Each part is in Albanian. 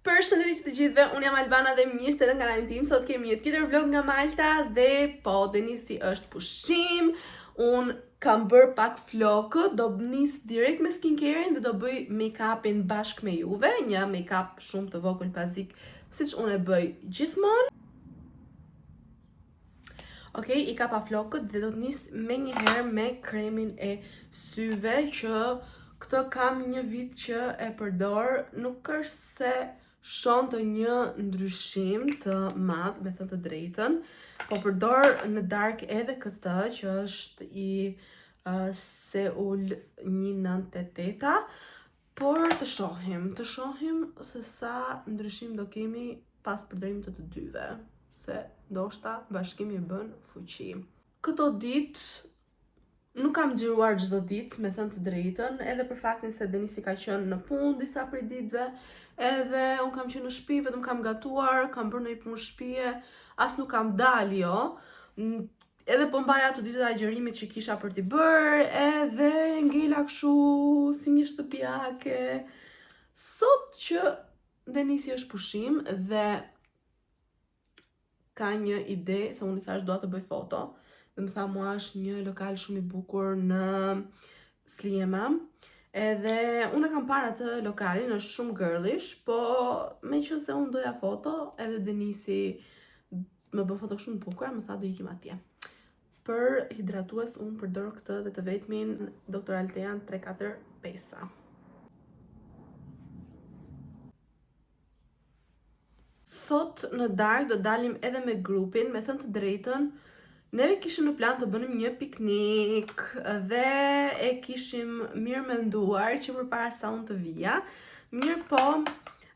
Përshëndetje të gjithëve, unë jam Albana dhe mirë se në kanalin tim. Sot kemi një tjetër vlog nga Malta dhe po, Denisi është pushim. Unë kam bërë pak flokë, do nis direkt me skincare-in dhe do bëj make-upin bashkë me juve. Një make-up shumë të vogël bazik, siç unë e bëj gjithmonë. Okej, i ka pa flokët dhe do të nis me njëherë me kremin e syve që këtë kam një vit që e përdor, nuk është se shon të një ndryshim të madh, me thënë të drejtën, po përdor në dark edhe këtë që është i Seul 1988, por të shohim se sa ndryshim do kemi pas përdorimit të dyve, se ndoshta bashkimi bën fuqi. Këto ditë nuk kam xhiruar çdo ditë, me thënë të drejtën, edhe për faktin se Denisi ka qenë në punë disa prej ditëve, edhe unë kam qenë në shtëpi, vetëm kam gatuar, kam bërë ndonjë punë shtëpie, as nuk kam dalë jo. Edhe po mbaja ato ditët e agjerimit që kisha për t'i bërë, edhe ngela kështu si një shtëpiake. Sot që Denisi është pushim dhe ka një ide, se unë i thash dua të bëj foto, dhe më tha mua është një lokal shumë i bukur në Slijema, edhe unë e kam parë atë lokalin, është shumë girlish, po me që se unë doja foto, edhe Denisi më bë foto shumë bukura, më tha do ikim atje. Për hidratues unë përdor këtë dhe të vetmin Dr. Altean 345. Sot në darkë do dalim edhe me grupin, me thënë të drejtën, neve kishim në plan të bënim një piknik dhe e kishim mirë menduar që përpara sa unë të vija. Mirë po,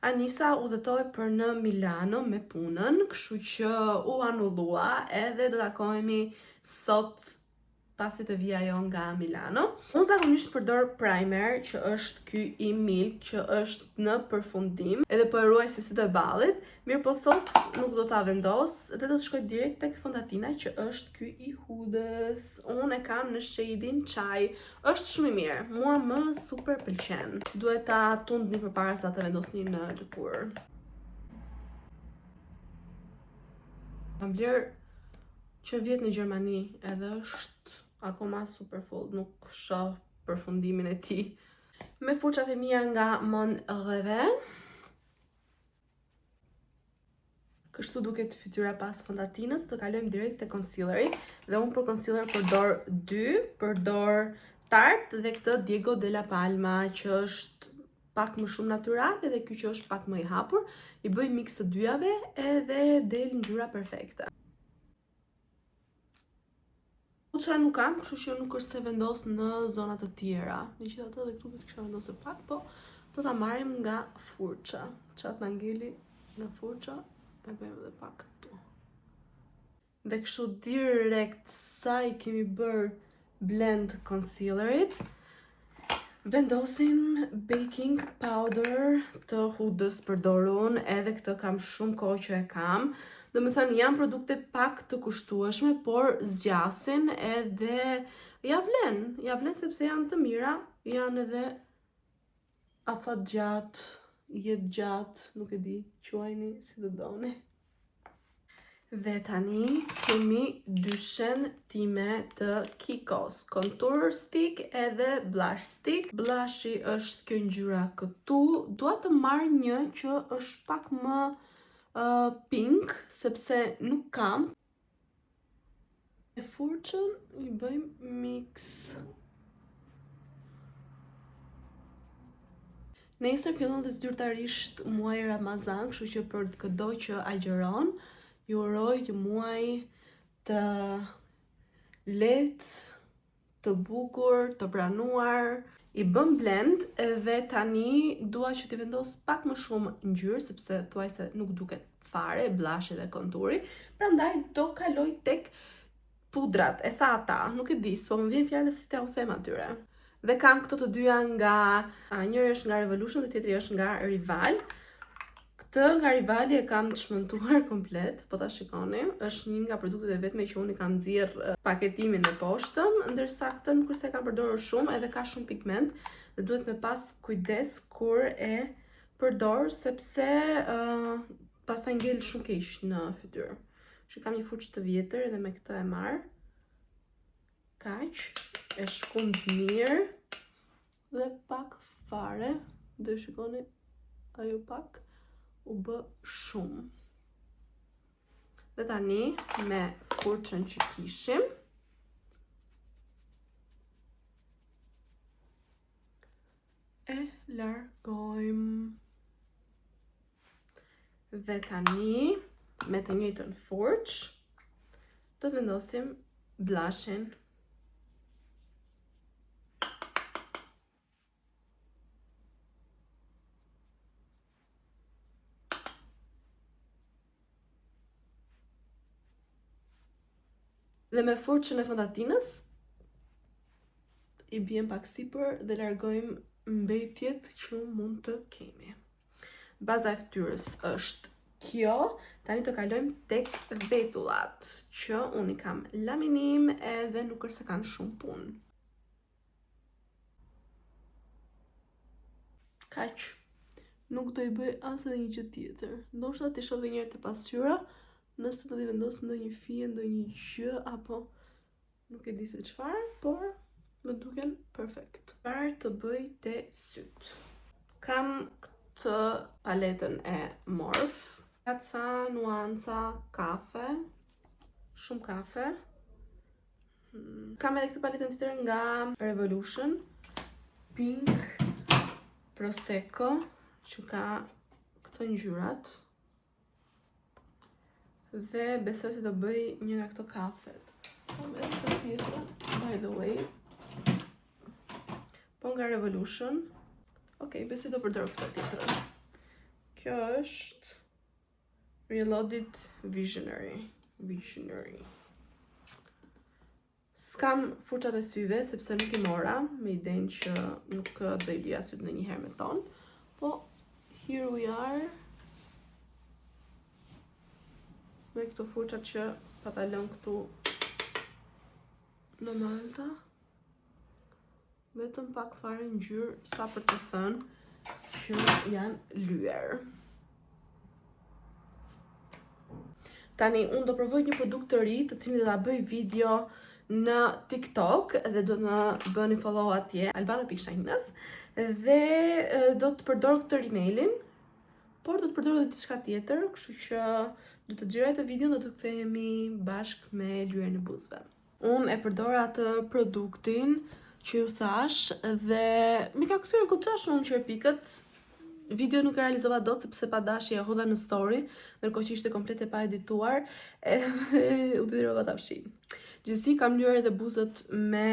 Anisa udhëtoi për në Milano me punën, kështu që u anullua edhe do takohemi sot pasi të vija ajo nga Milano. Unë zakonisht përdor primer që është ky i Milk, që është në përfundim, edhe po e ruaj si sytë e ballit. Mirë po sot nuk do ta vendos dhe do të shkoj direkt tek fondatina që është ky i Hudës. Unë e kam në shadin Chai. Është shumë i mirë. Mua më super pëlqen. Duhet ta tundni përpara sa të vendosni në lëkurë. Kam bler që vjet në Gjermani edhe është akoma super full, nuk shoh përfundimin e tij. Me furçat e mia nga Mon Rêve. Kështu duket fytyra pas fondatinës, do kalojmë direkt te concealeri dhe unë për concealer përdor Tarte dhe këtë Diego della Palma që është pak më shumë natyral edhe ky që është pak më i hapur. I bëj mix të dyjave edhe del ngjyra perfekte. Fuça nuk kam, kështu që nuk është se vendos në zona të tjera. Megjithatë edhe këtu do të kisha vendosur pak, po do ta marrim nga furça. Çat na ngeli nga furça, e bëjmë edhe pak këtu. Dhe kështu direkt sa i kemi bër blend concealerit, vendosim baking powder të Hudës përdorun, edhe këtë kam shumë kohë që e kam. Dhe më thënë, janë produkte pak të kushtueshme, por zgjasin edhe ja vlen sepse janë të mira, janë edhe afat gjatë, jetë gjatë, nuk e di, quajni si të doni. Dhe tani kemi dyshen time të Kikos, contour stick edhe blush stick. Blushi është kjo ngjyra këtu, dua të marr një që është pak më pink, sepse nuk kam. E furçën i bëjmë mix. Nesër fillon dhe zyrtarisht muaji Ramazan, kështu që për çdo që agjeron, ju uroj një muaj të lehtë, të bukur, të pranuar. I bëm blend edhe tani dua që t'i vendos pak më shumë ngjyrë, sepse thuajse nuk duket fare blushi dhe konturi. Prandaj do kaloj tek pudrat, e thata, nuk e di, po më vjen fjala si t'ia u them atyre. Dhe kam këto të dyja nga, njëri është nga Revolution dhe tjetri është nga Rival. Këtë nga Rivali e kam çmentuar komplet, po ta shikoni, është një nga produktet e vetme që unë i kam nxjerr paketimin e poshtëm, ndërsa këtë nuk është se kam përdorur shumë, edhe ka shumë pigment dhe duhet me pas kujdes kur e përdor sepse pastaj ngel shumë keq në fytyrë. Që kam një furçë të vjetër dhe me këtë e marr. Kaq, e shkund mirë dhe pak fare, dhe shikoni ajo pak u bë shumë. Dhe tani me furçën që kishim e largojmë. Dhe tani me të njëjtën furçë do të vendosim blushin. Dhe me furçën e fondatinës i bjem pak sipër dhe largojmë mbetjet që mund të kemi. Baza e fytyrës është kjo. Tani të kalojmë tek vetullat, që unë i kam laminim edhe nuk është se kanë shumë punë. Kaq. Nuk do i bëj as edhe një gjë tjetër. Ndoshta ti shoh edhe një herë të pasqyra, nëse do t'i vendos ndonjë fije, ndonjë gjë apo nuk e di se çfarë, por më duken perfekt. Çfarë të bëj te syt? Kam këtë paletën e Morphe, ka nuanca kafe, shumë kafe. Kam edhe këtë paletën tjetër nga Revolution, Pink Prosecco, që ka këto ngjyrat. Dhe besoj se do bëj një nga këto kafet. Kam edhe këtë tjetër, by the way. Po nga Revolution. Okej, besoj do përdor këtë tjetër. Kjo është Reloaded Visionary. S'kam furçat e syve sepse nuk i mora, me idenë që nuk do i lija syt ndonjëherë me ton. Po here we are. Me këto furçat që pata lëm këtu në malta. Vetëm pak fare ngjyrë sa për të thënë që janë lyer. Tani, unë do provoj një produkt të ri, të cilin do ta bëj video në TikTok dhe do të më bëni follow atje, Albana.Shahinas, dhe do të përdor këtë emailin, por do të përdor edhe diçka tjetër, kështu që do të xhiroj të videon dhe do të kthehemi bashkë me lyerjen e buzëve. Unë e përdor atë produktin që ju thash dhe mi ka kthyer goxha shumë qerpikët. Video nuk e realizova dot sepse pa dashje e hodha në story, ndërkohë që ishte komplet e pa edituar, u detyrova ta fshi. Gjithsesi kam lyer edhe buzët me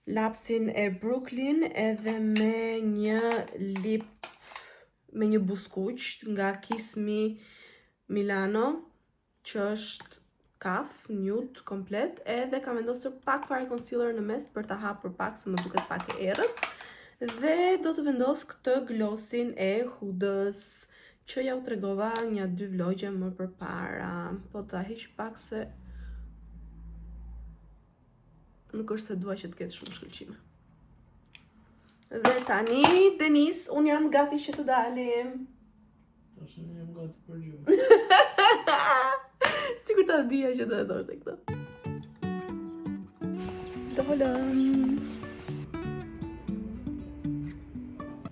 lapsin e Brooklyn edhe me një buzëkuq nga Kiss Me Milano, që është kaf, nude komplet, edhe kam vendosur pak fare concealer në mes për ta hapur pak se më duket pak e errët. Dhe do të vendos këtë glossin e Hudës, që ja u tregova një 2 vlogje më përpara. Po ta heq pak se nuk është se dua që të ketë shumë shkëlqime. Dhe tani, Denis, unë jam gati që të dalim. Tash unë jam gati për gjë. Sikur ta dija që do e thoshte këtë. Dolëm.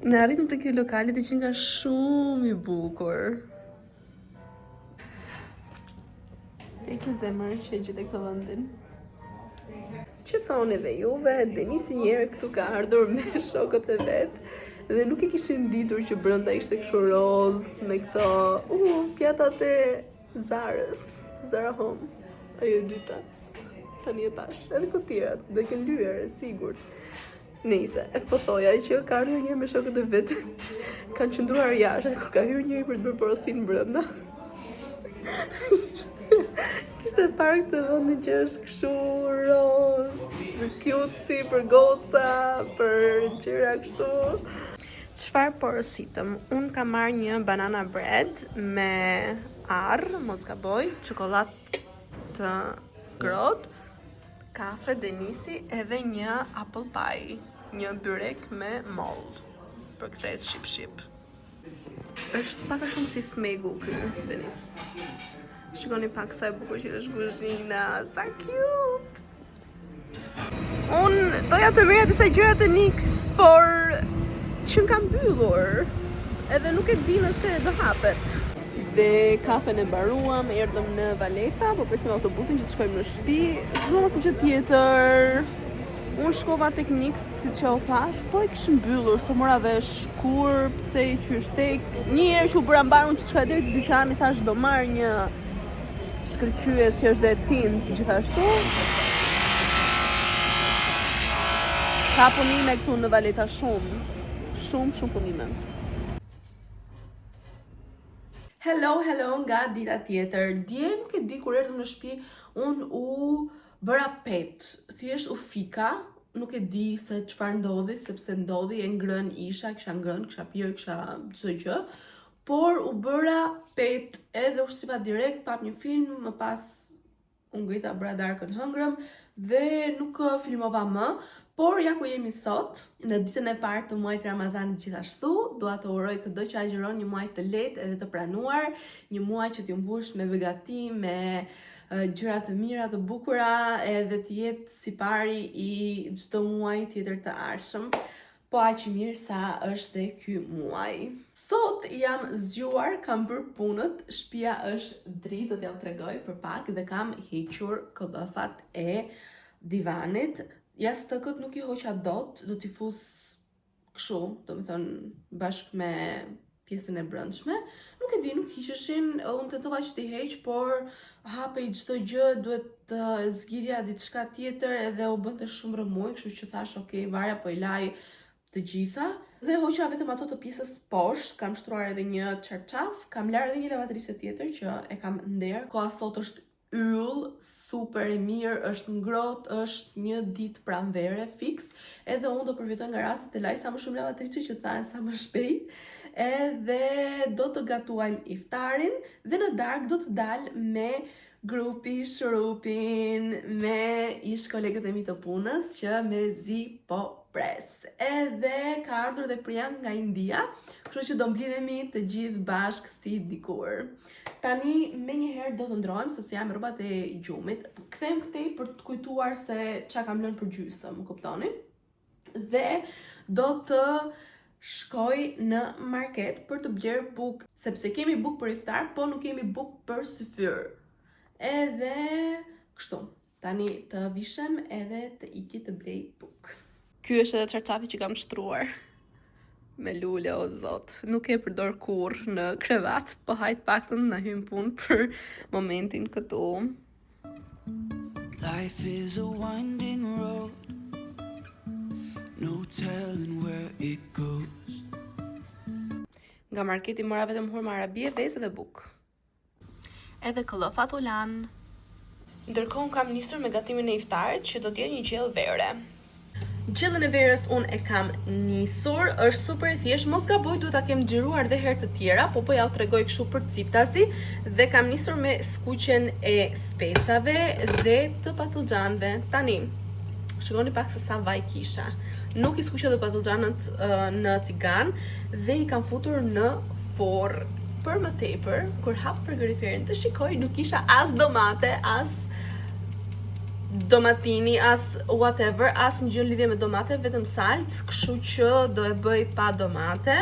Ne arritëm të kjo lokalit që nga shumë i bukur. E ki zemër që e gjithë e këtë vëndin. Që thoni dhe juve, Denisi njerë këtu ka ardhur me shokët e vetë dhe nuk e kishin ditur që brenda ishte kështu roz me këto pjatat e Zarës, Zara Home, ajo dyta. Tani e pash, edhe këtë tjerat, do e kënë lyer, e sigurt. Nëse, po thoja që ka ardhur njëri me shokët e vet. Kanë qëndruar jashtë, kur ka hyrë njëri për të bërë porosin brenda. Kishte parë këtë vendin që është kështu roz, cute për goca, për gjëra kështu. Çfarë porositëm? Unë kam marrë një banana bread me arë, mos gaboj, çokoladë të ngrohtë, kafe Denisi edhe një apple pie, një byrek me mold, për kthehet ship. Është pak a shumë si smegu ky, Denis. Shikoni pak sa e bukur që është kuzhina, sa cute! Unë doja të merja disa gjëra të Nix, por që m'ka mbyllur, edhe nuk e di nëse do hapet. Dhe kafen e mbaruam, erdhëm në Valeta, po presim autobusin që të shkojmë në shtëpi. S'mos si që tjetër. Unë shkova tek Nix, si që o thash, po e kishë mbyllur, s'o mora vesh kur, pse i qysh tek. Një herë që u bëra mbarun që shkoj deri te dyqani, thash do marr një shkëlqyes që është dhe tint gjithashtu. Ka punime këtu në Valeta shumë punime. Hello, nga dita tjetër. Dje nuk e di kur erdhëm në shtëpi, unë u bëra pet. Thjesht u fika, nuk e di se çfarë ndodhi, sepse ndodhi e ngrën isha, kisha pirë, kisha çdo gjë. Por u bëra pet edhe u shtripa direkt, pap një film, më pas u ngrita bëra darkën hëngrëm dhe nuk filmova më. Por ja ku jemi sot, në ditën e parë të muajit Ramazanit gjithashtu, dua të uroj çdo që agjeron një muaj të lehtë edhe të pranuar, një muaj që t'ju mbush me begati, me gjëra të mira, të bukura, edhe të jetë si pari i çdo muaji tjetër të ardhshëm. Po aq i mirë sa është dhe ky muaj. Sot jam zgjuar, kam bërë punët, shtëpia është dritë, do t'ja u tregoj për pak dhe kam hequr kodofat e divanit. Jastëkët nuk i hoqa dot, do t'i fus kështu, do me thënë bashkë me pjesën e brendshme. Nuk e di, nuk hiqeshin, unë tentova që t'i heq, por hapej çdo gjë, duhet të zgjidhja diçka tjetër edhe u bënte shumë rëmuj, kështu që thash, okay, varja po i laj të gjitha. Dhe hoqa vetëm ato të pjesës poshtë, kam shtruar edhe një çarçaf, kam larë edhe një lavatriçe tjetër që e kam nder. Koha sot është yll, super e mirë, është ngrohtë, është një ditë pranvere fix, edhe unë do përfitoj nga rasti të laj sa më shumë lavatriçe që thahen sa më shpejt, edhe do të gatuajmë iftarin dhe në darkë do të dal me grupi Shurupin, me ish kolegët e mi të punës që me zi po pres. Edhe ka ardhur dhe Priyank nga India, kështu që do mblidhemi të gjithë bashkë si dikur. Tani me njëherë do të ndrojmë, sepse jam rrobat e gjumit. Kthejmë këtej për të kujtuar se çka kam lënë për gjysmë, më kuptoni? Dhe do të shkoj në market për të bler bukë, sepse kemi bukë për iftar, po nuk kemi bukë për syfyr. Edhe kështu. Tani të vishem edhe të iki të blej bukë. Ky është edhe çarçafi që kam shtruar. Me lule, o zot. Nuk e përdor kur në krevat, po hajt paktën na hym punë për momentin këtu. Life is a winding road, no telling where it goes. Nga marketi mora vetëm hurma arabie, vezë dhe bukë. Edhe këllofat u lan. Ndërkohë kam nisur me gatimin e iftarit që do t'jetë një gjellë vere. Gjellën e verës unë e kam nisur, është super e thjesht, mos gaboj, duhet ta kem xhiruar dhe herë të tjera, po ja u tregoj kështu për ciptasi, dhe kam nisur me skuqen e specave dhe të patlıxhanëve. Tani, shikoni pak se sa vaj kisha. Nuk i skuqa të patlıxhanët në tigan dhe i kam futur në forë. Për më tepër, kur hap frigoriferin të shikoj, nuk kisha as domate, as domatini, as whatever, as një gjë lidhje me domate, vetëm salcë, kështu që do e bëj pa domate.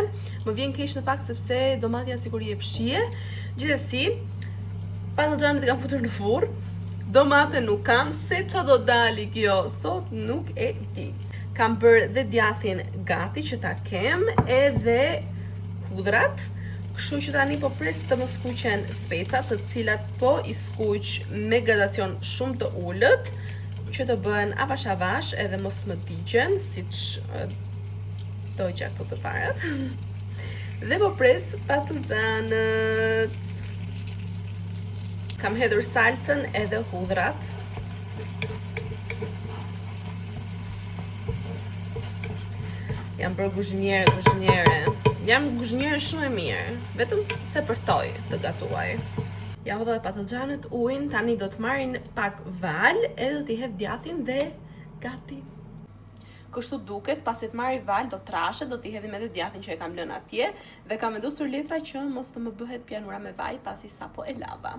Më vjen keq në fakt sepse domati janë siguri e pshije. Gjithsesi, patlıxhanët e kam futur në furr. Domate nuk kam, se ç'a do dali kjo sot nuk e di. Kam bërë dhe djathin gati që ta kem, edhe hudrat. Kështu që tani po pres të më skuqen specat, të cilat po i skuq me gradacion shumë të ullët, që të bëhen avash edhe mos më digjen, siç dogja këto të parat. Dhe po pres patlıxhanët. Kam hedhur salcën edhe hudrat. Jam bërë guzhinjere. Jam guzhinjere shumë e mirë, vetëm se përtoj të gatuaj. Ja hodha dhe patlıxhanët, ujin, tani do të marrin pak val, edhe do t'i hedh djathin dhe gati. Kështu duket, pasi të marri val, do trashet, do t'i hedhim edhe djathin që e kam lënë atje dhe kam vendosur letra që mos të më bëhet pjanura me vaj pasi sapo e lava.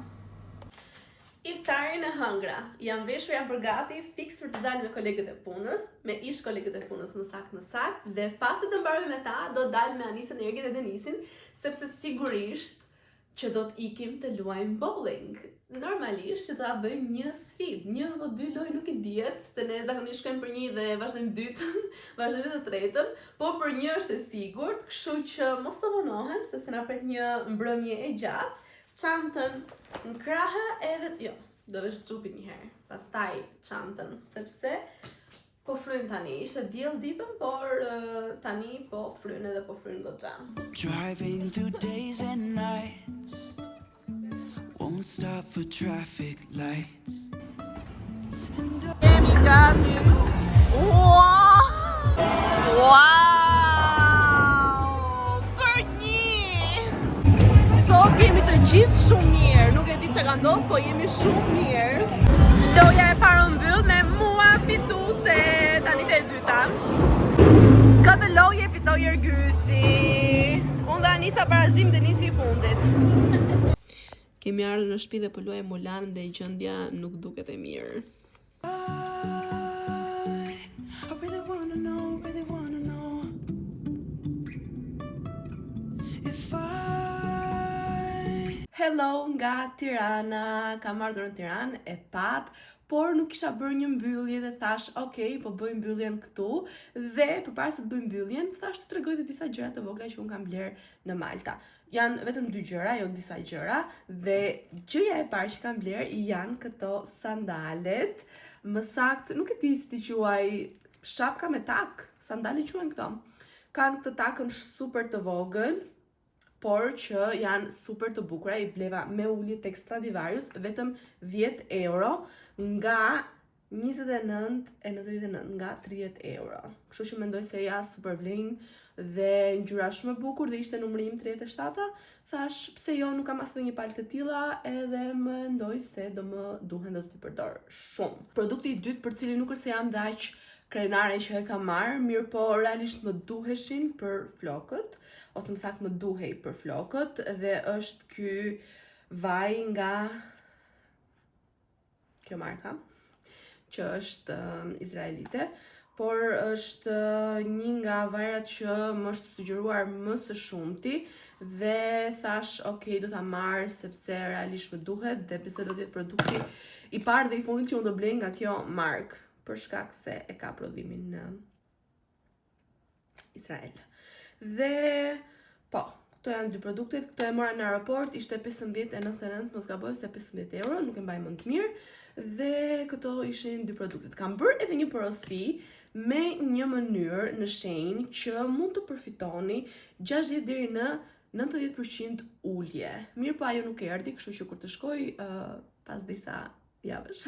Iftarin e hëngra. Jam veshur, jam përgati, fiks për të dalë me kolegët e punës, me ish kolegët e punës në sakt, dhe pasi të mbaroj me ta, do dalë me Anisën, Ergin e Denisin, sepse sigurisht që do t'ikim të luajmë bowling. Normalisht që do ta bëjmë një sfidë, 1 apo 2 lojë nuk i dihet, se ne zakonisht shkojmë për 1 dhe vazhdojmë dytën, vazhdojmë të tretën, po për 1 është e sigurt, kështu që mos të vonohem, sepse na pret një mbrëmje e gjatë. Çantën në krahë edhe jo, do vesh xhupi një herë, pastaj çantën, sepse po fryn tani, ishte diell ditën, por tani po fryn edhe po fryn goxha. Driving through days and nights, won't stop for traffic lights. Jemi gati. Wow! Për një! Sot jemi të gjithë shumë mirë. Nuk e di që ka ndodhur, po jemi shumë mirë. Loja e parë mbyll me mua fituese. Tani te e dyta. Këtë loje fitoi Ergysi. Unë dhe Anisa barazim dhe nisi i fundit. Kemi ardhur në shtëpi dhe po luajmë Mulan dhe gjendja nuk duket e mirë. I really wanna know if Hello nga Tirana, kam ardhur në Tiranë e pat, por nuk kisha bërë një mbyllje dhe thash, ok, po bëj mbylljen këtu, dhe përpara se të bëj mbylljen, thash të tregoj të disa gjëra të vogla që unë kam bler në Malta. Janë vetëm 2 gjëra, jo disa gjëra, dhe gjëja e parë që kam bler janë këto sandalet, më saktë, nuk e di si t'i quaj, shapka me tak, sandalet quajnë këto. Kanë këtë takën super të vogël, por që janë super të bukura, i bleva me ulje tek Stradivarius, vetëm 10 euro nga 29,99 nga 30 euro. Kështu që mendoj se ja super vlen dhe ngjyra shumë e bukur dhe ishte numri im 37, thash pse jo, nuk kam asnjë palë të tilla edhe mendoj se do më duhen dhe do t'i përdor shumë. Produkti i dytë për cilin nuk është se jam dhe aq krenare që e kam marrë, mirë po realisht më duheshin për flokët, ose më saktë më duhej për flokët, dhe është ky vaj nga kjo marka, që është izraelite, por është një nga vajrat që më është sugjeruar më së shumti dhe thash, ok, do ta marr sepse realisht më duhet dhe pse do të jetë produkti i parë dhe i fundit që unë do blej nga kjo markë, për shkak se e ka prodhimin në Izrael. Dhe po, këto janë 2 produktet, këto e mora në aeroport, ishte 15,99, mos gaboj se 15 euro, nuk e mbaj mend të mirë, dhe këto ishin 2 produktet. Kam bërë edhe një porosi me një mënyrë në shenjë që mund të përfitoni 60 deri në 90% ulje. Mirë po ajo nuk erdhi, kështu që kur të shkoj pas disa javësh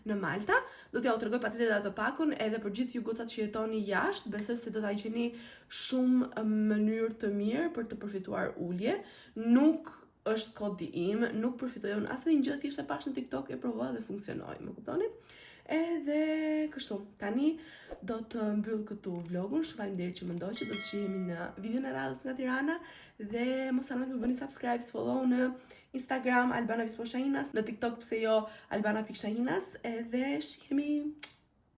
në Malta, do t'ja u tregoj patjetër atë pakun edhe për gjithë ju gocat që jetoni jashtë, besoj se do ta gjeni shumë mënyrë të mirë për të përfituar ulje. Nuk është kodi im, nuk përfitoj unë asnjë gjë, thjesht e pash në TikTok, e provova dhe funksionoi, më kuptoni? Edhe kështu, tani do të mbyll këtu vlogun. Shumë faleminderit që më ndoqët, do të shihemi në videon e radhës nga Tirana dhe mos harroni të më bëni subscribe, follow në Instagram Albana Vispo Shahinas, në TikTok pse jo Albana.Shahinas, edhe shihemi.